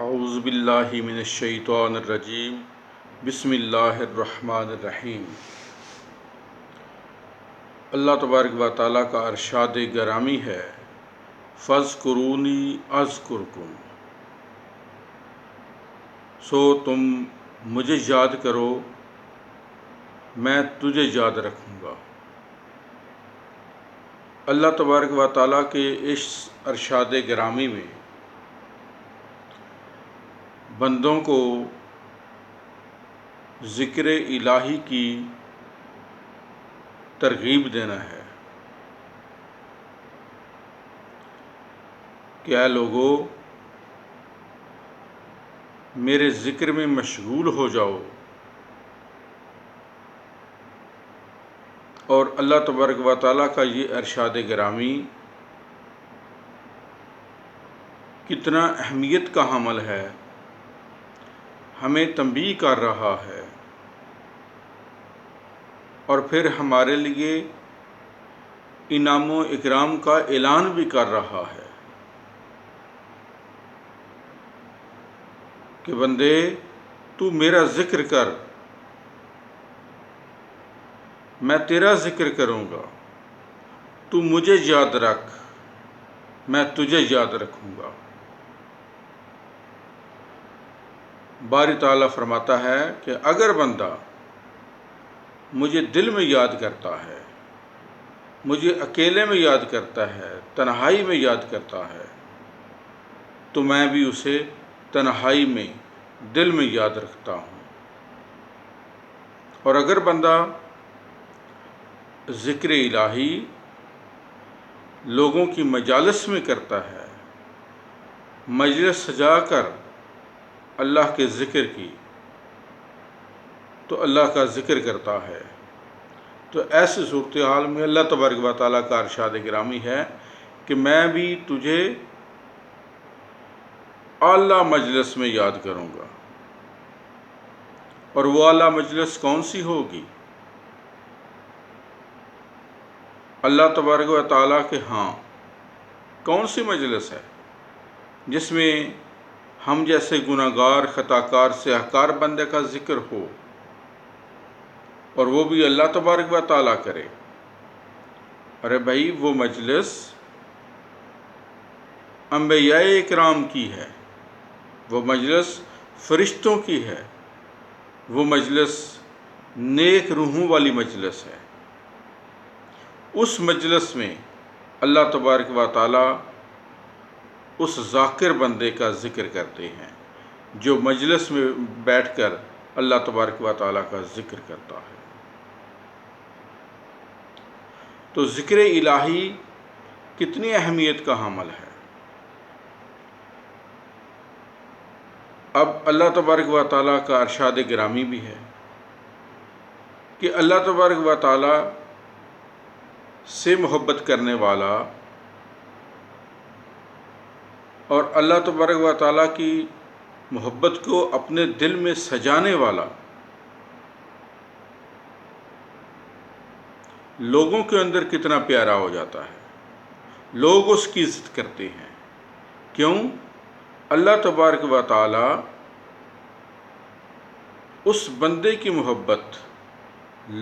اعوذ باللہ من الشیطان الرجیم بسم اللہ الرحمن الرحیم۔ اللہ تبارک و تعالیٰ کا ارشاد گرامی ہے، فاذکرونی اذکرکم، سو تم مجھے یاد کرو، میں تجھے یاد رکھوں گا۔ اللہ تبارک و تعالیٰ کے اس ارشاد گرامی میں بندوں کو ذکر الہی کی ترغیب دینا ہے کہ اے لوگو، میرے ذکر میں مشغول ہو جاؤ، اور اللہ تبارک و تعالیٰ کا یہ ارشاد گرامی کتنا اہمیت کا حامل ہے، ہمیں تنبیہ کر رہا ہے اور پھر ہمارے لیے انعام و اکرام کا اعلان بھی کر رہا ہے کہ بندے تو میرا ذکر کر، میں تیرا ذکر کروں گا، تو مجھے یاد رکھ، میں تجھے یاد رکھوں گا۔ باری تعالیٰ فرماتا ہے کہ اگر بندہ مجھے دل میں یاد کرتا ہے، مجھے اکیلے میں یاد کرتا ہے، تنہائی میں یاد کرتا ہے، تو میں بھی اسے تنہائی میں دل میں یاد رکھتا ہوں۔ اور اگر بندہ ذکر الہی لوگوں کی مجالس میں کرتا ہے، مجلس سجا کر اللہ کے ذکر کی، تو اللہ کا ذکر کرتا ہے، تو ایسی صورتحال میں اللہ تبارک و تعالیٰ کا ارشاد گرامی ہے کہ میں بھی تجھے اعلیٰ مجلس میں یاد کروں گا۔ اور وہ اعلیٰ مجلس کون سی ہوگی؟ اللہ تبارک و تعالیٰ کے ہاں کون سی مجلس ہے جس میں ہم جیسے گناہ گار، خطا کار، سیاہ کار بندے کا ذکر ہو، اور وہ بھی اللہ تبارک و تعالیٰ کرے؟ ارے بھائی، وہ مجلس انبیاء اکرام کی ہے، وہ مجلس فرشتوں کی ہے، وہ مجلس نیک روحوں والی مجلس ہے۔ اس مجلس میں اللہ تبارک و تعالیٰ اس ذاکر بندے کا ذکر کرتے ہیں جو مجلس میں بیٹھ کر اللہ تبارک و تعالیٰ کا ذکر کرتا ہے۔ تو ذکر الہی کتنی اہمیت کا حامل ہے۔ اب اللہ تبارک و تعالیٰ کا ارشاد گرامی بھی ہے کہ اللہ تبارک و تعالیٰ سے محبت کرنے والا اور اللہ تبارک و تعالیٰ کی محبت کو اپنے دل میں سجانے والا لوگوں کے اندر کتنا پیارا ہو جاتا ہے، لوگ اس کی عزت کرتے ہیں۔ کیوں؟ اللہ تبارک و تعالیٰ اس بندے کی محبت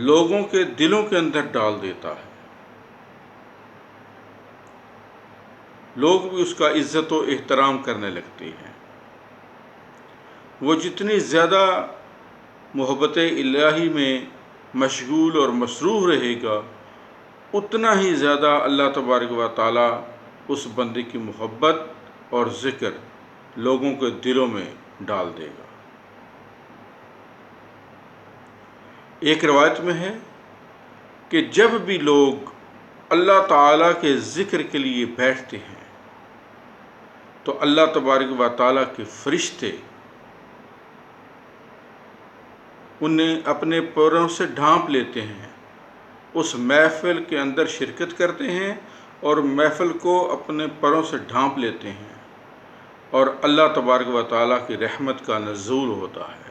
لوگوں کے دلوں کے اندر ڈال دیتا ہے، لوگ بھی اس کا عزت و احترام کرنے لگتے ہیں۔ وہ جتنی زیادہ محبت الہی میں مشغول اور مصروف رہے گا، اتنا ہی زیادہ اللہ تبارک و تعالیٰ اس بندے کی محبت اور ذکر لوگوں کے دلوں میں ڈال دے گا۔ ایک روایت میں ہے کہ جب بھی لوگ اللہ تعالیٰ کے ذکر کے لیے بیٹھتے ہیں تو اللہ تبارک و تعالیٰ کے فرشتے انہیں اپنے پروں سے ڈھانپ لیتے ہیں، اس محفل کے اندر شرکت کرتے ہیں اور محفل کو اپنے پروں سے ڈھانپ لیتے ہیں، اور اللہ تبارک و تعالیٰ کی رحمت کا نزول ہوتا ہے۔